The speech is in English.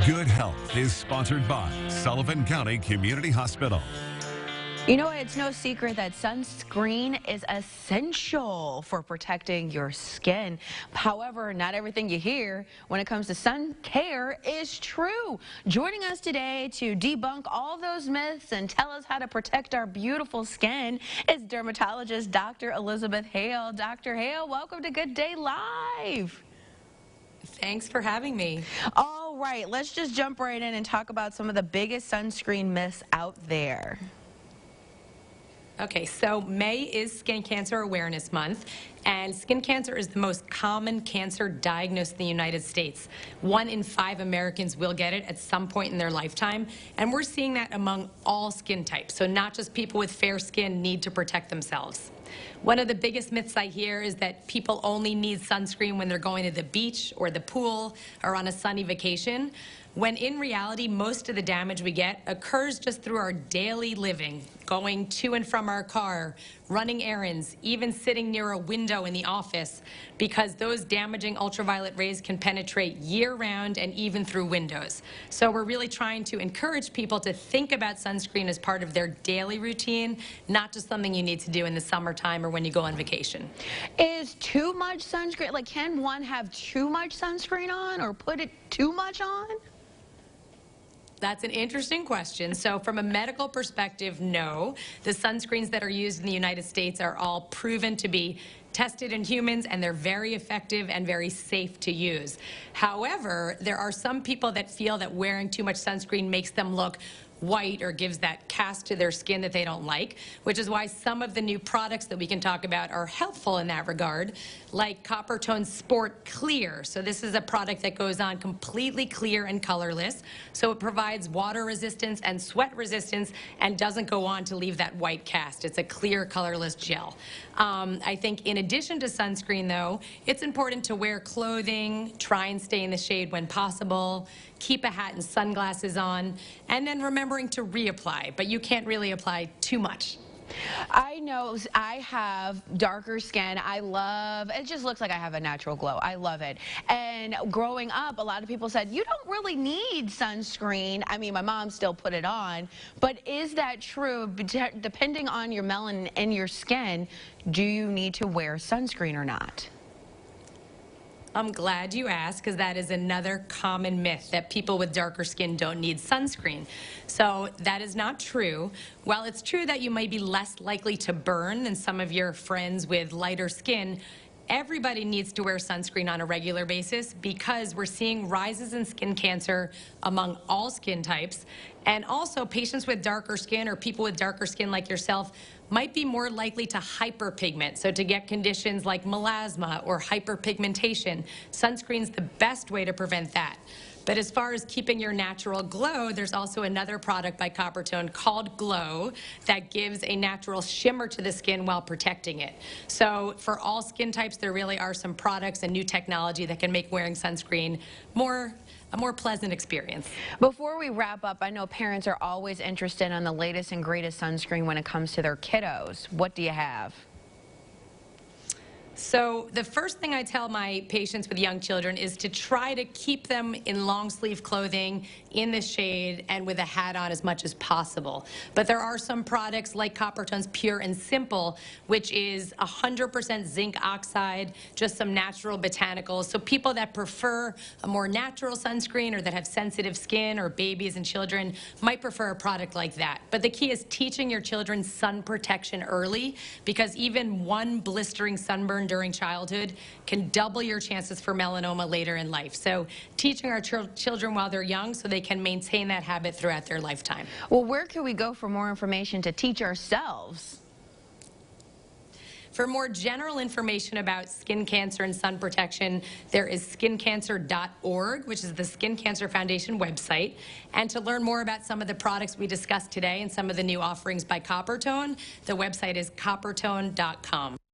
Good Health is sponsored by Sullivan County Community Hospital. You know what? It's no secret that sunscreen is essential for protecting your skin. However, not everything you hear when it comes to sun care is true. Joining us today to debunk all those myths and tell us how to protect our beautiful skin is dermatologist Dr. Elizabeth Hale. Dr. Hale, welcome to Good Day Live. Thanks for having me. All right, let's just jump right in and talk about some of the biggest sunscreen myths out there. Okay, so May is Skin Cancer Awareness Month, and skin cancer is the most common cancer diagnosed in the United States. 1 in 5 Americans will get it at some point in their lifetime, and we're seeing that among all skin types. So not just people with fair skin need to protect themselves. One of the biggest myths I hear is that people only need sunscreen when they're going to the beach or the pool or on a sunny vacation, when in reality, most of the damage we get occurs just through our daily living, going to and from our car, running errands, even sitting near a window in the office, because those damaging ultraviolet rays can penetrate year-round and even through windows. So we're really trying to encourage people to think about sunscreen as part of their daily routine, not just something you need to do in the summertime or when you go on vacation. Is too much sunscreen, like, can one have too much sunscreen on or put it too much on? That's an interesting question. So from a medical perspective, no. The sunscreens that are used in the United States are all proven to be tested in humans, and they're very effective and very safe to use. However, there are some people that feel that wearing too much sunscreen makes them look white or gives that cast to their skin that they don't like, which is why some of the new products that we can talk about are helpful in that regard, like Coppertone Sport Clear. So this is a product that goes on completely clear and colorless, so it provides water resistance and sweat resistance and doesn't go on to leave that white cast. It's a clear, colorless gel. I think in addition to sunscreen, though, it's important to wear clothing, try and stay in the shade when possible, keep a hat and sunglasses on, and then remembering to reapply, but you can't really apply too much. I know I have darker skin. It just looks like I have a natural glow. I love it. And growing up, a lot of people said, you don't really need sunscreen. I mean, my mom still put it on. But is that true? Depending on your melanin in your skin, do you need to wear sunscreen or not? I'm glad you asked, because that is another common myth, that people with darker skin don't need sunscreen. So that is not true. While it's true that you might be less likely to burn than some of your friends with lighter skin, everybody needs to wear sunscreen on a regular basis, because we're seeing rises in skin cancer among all skin types. And also, patients with darker skin or people with darker skin like yourself might be more likely to hyperpigment, so to get conditions like melasma or hyperpigmentation. Sunscreen's the best way to prevent that. But as far as keeping your natural glow, there's also another product by Coppertone called Glow that gives a natural shimmer to the skin while protecting it. So for all skin types, there really are some products and new technology that can make wearing sunscreen a more pleasant experience. Before we wrap up, I know parents are always interested in the latest and greatest sunscreen when it comes to their kiddos. What do you have? So the first thing I tell my patients with young children is to try to keep them in long sleeve clothing, in the shade, and with a hat on as much as possible. But there are some products like Coppertone's Pure and Simple, which is 100% zinc oxide, just some natural botanicals. So people that prefer a more natural sunscreen, or that have sensitive skin, or babies and children, might prefer a product like that. But the key is teaching your children sun protection early, because even one blistering sunburn during childhood can double your chances for melanoma later in life. So teaching our children while they're young so they can maintain that habit throughout their lifetime. Well, where can we go for more information to teach ourselves? For more general information about skin cancer and sun protection, there is skincancer.org, which is the Skin Cancer Foundation website. And to learn more about some of the products we discussed today and some of the new offerings by Coppertone, the website is coppertone.com.